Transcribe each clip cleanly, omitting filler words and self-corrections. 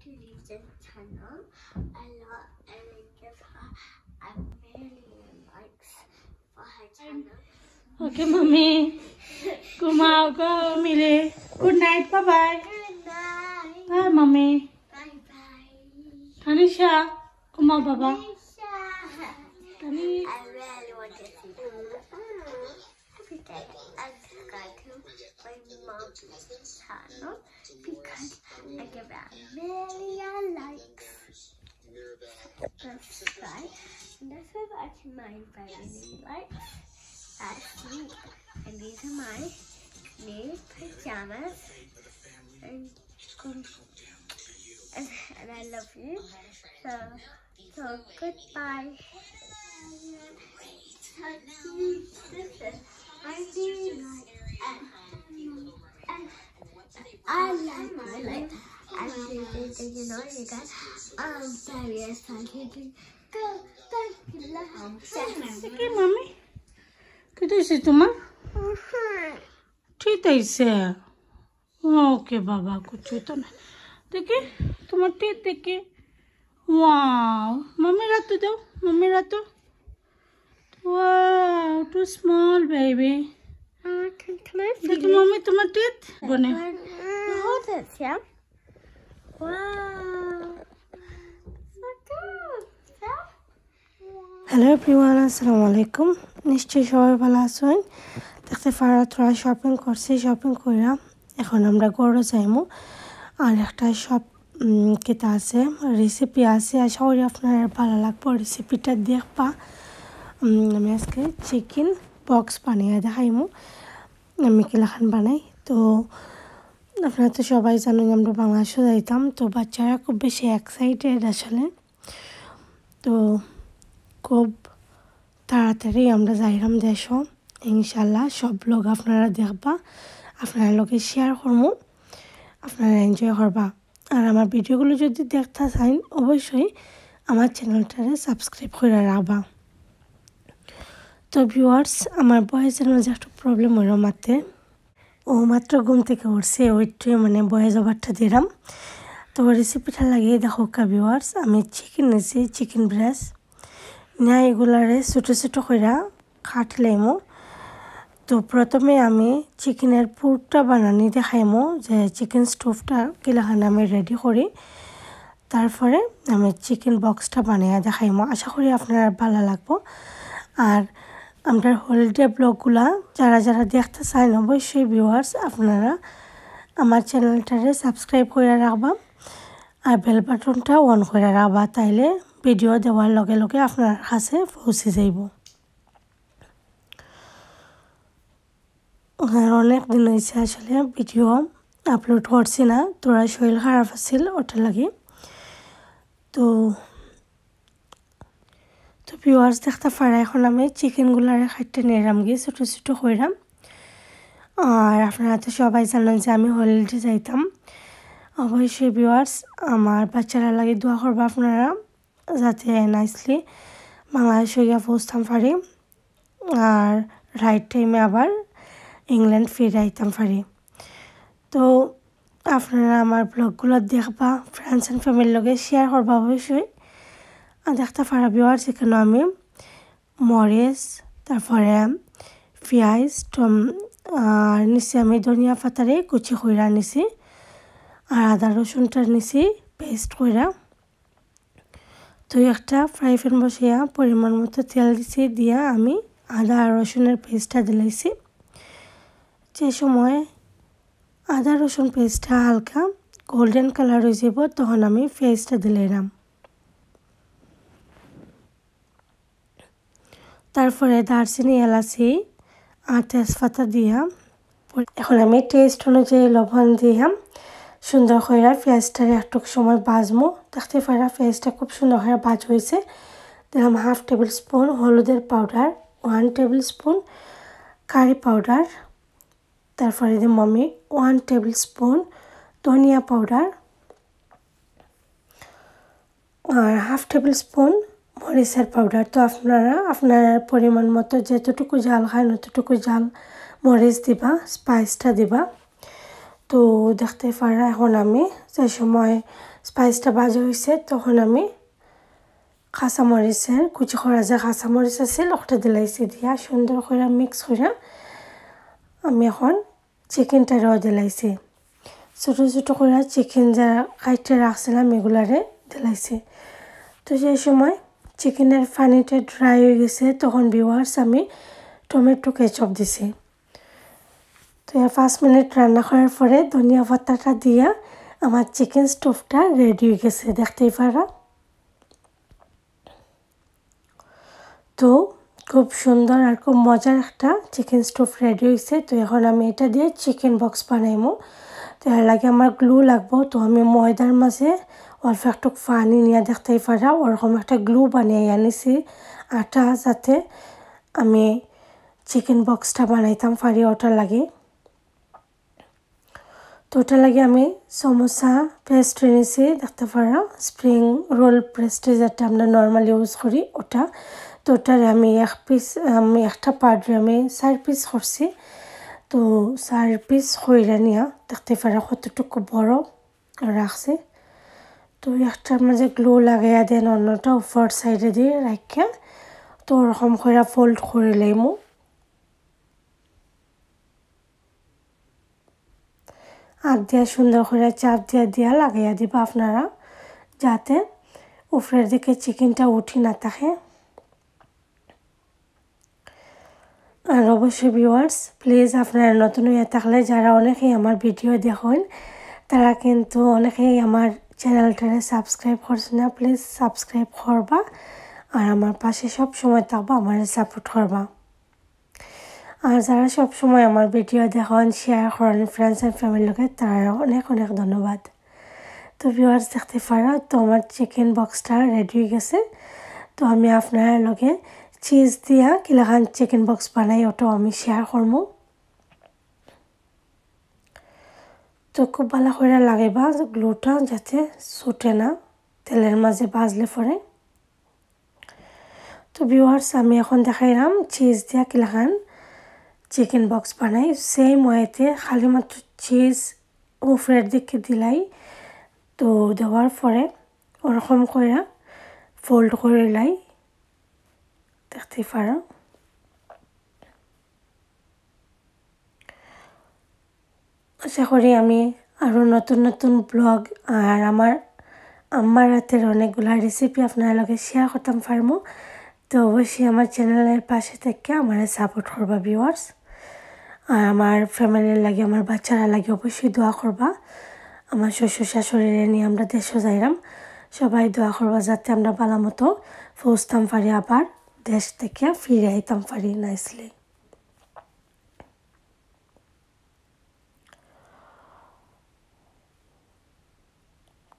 to leave this channel a lot and give her a million likes for her channel. Okay, mommy. Kumao go, Mile. Good night. Bye bye. Good night. Bye, mommy. Bye bye. Tanisha. Kumao, Baba. Nisha. Tani. I really want to see you. Every day I subscribe to my mom's channel because I give her a million likes. Subscribe. And this is actually my very likes. Sweet. And these are my new pajamas. And I love you. So goodbye. I like my life. You know, you guys. I'm very excited to go back to the Okay, mommy. Kita isi tuma? ঠিক আছে ওকে বাবা কিছু তো না দেখি তোমার teeth দেখি wow mummy রাতো দাও মাম্মি রাতো ওয়াও টু স্মল বেবি দেখি মাম্মি তোমার টিথ বনে hold it, yeah? Wow. So good. Yeah? Hello everyone আসসালামু আলাইকুম নিশ্চয়ই সবাই ভালো আছেন দেখতে ফারা তোরা শপিং করছি শপিং কইরা এখন আমরা গড়ে যাইমু আর একটা শপ কেতা আছে রেসিপি আছে আশা করি আপনার ভালো লাগবে রেসিপিটা দেখবা আমি আজকে চিকেন বক্স বানিয়ে দেখাইমু আমি কিলাখান বানাই তো আপনারা তো সবাই জানেন আমরা বাংলাদেশে যাইতাম তো বাচ্চারা খুব বেশি এক্সাইটেড আসলে তো খুব তাড়াতাড়ি আমরা যাইরাম দেশ ইনশাল্লাহ সব লোক আপনারা দেখবা আপনারা লোকে শেয়ার করবো আপনারা এনজয় করবা আর আমার ভিডিওগুলো যদি দেখতে চান অবশ্যই আমার চ্যানেলটারে সাবস্ক্রাইব করে রাখবা তো ভিউয়ার্স আমার বয়েসের মাঝে একটু প্রবলেম হলো মাত্রে ও মাত্র ঘুম থেকে উঠছে ওইটাই মানে বয়েস ওভারটা দিলাম তো রেসিপিটা লাগিয়ে দেখো ভিউয়ার্স আমি চিকেন নিয়েছি চিকেন ব্রেস্ট না এগুলারে ছোটো ছোটো করে কাটলাইমো তো প্রথমে আমি চিকেনের পুরটা বানানি দেখাইমো যে চিকেন স্টোভটা কিলাখানে আমি রেডি করি তারপরে আমি চিকেন বক্সটা বানিয়ে দেখাইমো আশা করি আপনার ভালো লাগবো আর আমরা হলিডে ব্লগগুলা যারা যারা দেখতে চান অবশ্যই ভিউয়ার্স আপনারা আমার চ্যানেলটারে সাবস্ক্রাইব করে রাখবা আর বেল বাটনটা অন করে রাখবা তাইলে ভিডিও দেওয়ার লগে লগে আপনার কাছে পৌঁছে যাইব অনেক দিন হয়েছে আসলে ভিডিও আপলোড করছি না তোরা শরীর খারাপ আছিল ওটা লাগে তো ভিউয়ার্স দেখতে পারা এখন আমি চিকেনগুলারে খাইতে নিলাম গিয়ে ছোটো ছোটো কইরাম আর আপনারা তো সবাই জানেন যে আমি হলিডে যাইতাম অবশ্যই ভিউয়ার্স আমার বাচ্চারা লাগে দোয়া করবা আপনারা যাতে নাইসলি বাংলাদেশে গিয়ে পৌঁছতাম পারি আর রাইট টাইমে আবার ইংল্যান্ড ফিরে আইতাম পারি তো আপনারা আমার ব্লগগুলো দেখবা ফ্রেন্ডস অ্যান্ড ফ্যামিলির লগে শেয়ার করবা অবশ্যই আর দেখতে পারা ভিউয়ার্স এখানে আমি মরিচ তারপরে পেঁয়াজ আর নিচে আমি ধনিয়া পাতারে কুচি কইরা নিছি আর আদা রসুনটা নিছি পেস্ট কইরা তো একটা ফ্রাই প্যান বসিয়া পরিমাণ মতো তেল দিছি দিয়া আমি আদা আর রসুনের পেস্টটা দিলাইছি যে সময় আদা রসুন পেস্টটা হালকা গোল্ডেন কালার হয়ে যাব তখন আমি পেস্টটা দিলাম তারপরে দারচিনি এলাচি আর তেজপাতা দিয়া এখন আমি টেস্ট অনুযায়ী লবণ দিয়া সুন্দর করে পেঁয়াজটারে একটু সময় ভাজবো দেখতে পারা পেঁয়াজটা খুব সুন্দর করে ভাজ হয়েছে দিলাম 1/2 টেবিল স্পুন হলুদের powder 1 tablespoon curry powder তারপরে দিলাম আমি 1 টেবিল স্পুন ধনিয়া পাউডার আর 1/2 টেবিল স্পুন মরিচের পাউডার তো আপনারা আপনার পরিমাণ মতো যতটুকু জাল খান ততটুকু জাল মরিচ দিবা স্পাইসটা দিবা তো দেখতে পারা এখন আমি যে সময় স্পাইসটা ভাজা হয়েছে তখন আমি কাঁচামরিচের কুচি করা যে কাঁচামরিচ আছিল ওটা দিলাইছি দিয়া সুন্দর করে মিক্স করে আমি এখন চিকেনটারও দিলাইছি ছোটো ছোটো করে চিকেন যা কাইটে রাখছিলাম এগুলারে দিলাইছি তো সেই সময় চিকেনের পানিটা ড্রাই হয়ে গেছে তখন ভিউয়ার্স আমি টমেটো কেচাপ দিছি তো 5 মিনিট রান্না করার পরে ধনিয়া পাতাটা দিয়া আমার চিকেন স্টোভটা রেডি হয়ে গেছে দেখতেই পারা তো খুব সুন্দর আর খুব মজার একটা চিকেন স্টোভ রেডি হয়েছে তো এখন আমি এটা দিয়ে চিকেন বক্স বানাইমু তো এর লাগে আমার গ্লু লাগবো তো আমি ময়দার মাঝে অল্প একটু পানি নিয়ে দেখতেই পারা ওরকম একটা গ্লু বানিয়ে আনিছি আটা যাতে আমি চিকেন বক্সটা বানাইতাম পারি ওটার লাগে তো ওটার লাগে আমি সমোসা পেস্ট্রি নিছি দেখতে পারা স্প্রিং রোল পেস্ট্রি যেটা আমরা নর্মালি ইউজ করি ওটা তো ওটারে আমি একটা পাউডারে আমি 4 পিস করছি তো 4 পিস কইরা নিয়া দেখতে পারা কতটুকু বড় রাখছি তো একটার মাঝে গ্লু লাগাইয়া দেন অন্যটা উপর সাইডে দিয়ে রাখিয়া তো ওরকম করে ফোল্ড করে লইমু আর দিয়া সুন্দর করে চাপ দিয়া লাগাইয়া দিবা আপনারা যাতে উপরের দিকে চিকেনটা উঠি না থাকে আর অবশ্যই ভিউয়ার্স প্লিজ আপনারা নতুন হয়ে থাকলে যারা অনেকেই আমার ভিডিও দেখেন তারা কিন্তু অনেকেই আমার চ্যানেলটারে সাবস্ক্রাইব করছে না প্লিজ সাবস্ক্রাইব করবা আর আমার পাশে সব সময় থাকবা আমার সাপোর্ট করবা আর যারা সব সময় আমার ভিডিও দেখেন শেয়ার করেন ফ্রেন্ডস এন্ড ফ্যামিলির লগে তারা অনেক অনেক ধন্যবাদ তো ভিউয়ার্স দেখতে পারা তো আমার চিকেন বক্সটা রেডি হয়ে গেছে তো আমি আপনার লগে চিজ দিয়া কিলাখান চিকেন বক্স বানাই ওটাও আমি শেয়ার করবো তো খুব ভালো করে লাগাইবা গ্লুটা যাতে ছুটে না তেলের মাঝে ভাজলে পরে তো ভিউয়ার্স আমি এখন দেখাইলাম চিজ দিয়া কিলাখান চিকেন বক্স বানাই সেম ওয়েতে খালি মাত্র চিজ উপরের দিকে দিলাই তো দেওয়ার পরে ওরকম করে ফোল্ড করে লাই দেখতে পারো আশা করি আমি আরও নতুন নতুন ব্লগ আর আমার আম্মার হাতের অনেকগুলা রেসিপি আপনার লগে শেয়ার করতাম পারবো তো অবশ্যই আমার চ্যানেলের পাশে থেকে আমার সাপোর্ট করবা ভিউয়ার্স আর আমার ফ্যামিলির লাগে আমার বাচ্চারা লাগে অবশ্যই দোয়া করবা আমার শ্বশুর শাশুড়িরে নিয়ে আমরা দেশে যাইলাম সবাই দোয়া করবা যাতে আমরা ভালো মতো পৌঁছতাম পারি আবার দেশ থেকে ফিরে আইতাম পারি নাইসলি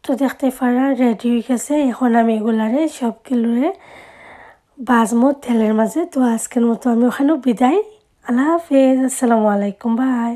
তো দেখতে পারা রেডি হয়ে গেছে এখন আমি এগুলারে সবগুলোরে বাজমো তেলের মাঝে তো আজকের মতো আমি ওখানেও বিদায় আল্লাহ হাফেজ আসসালামু আলাইকুম বাই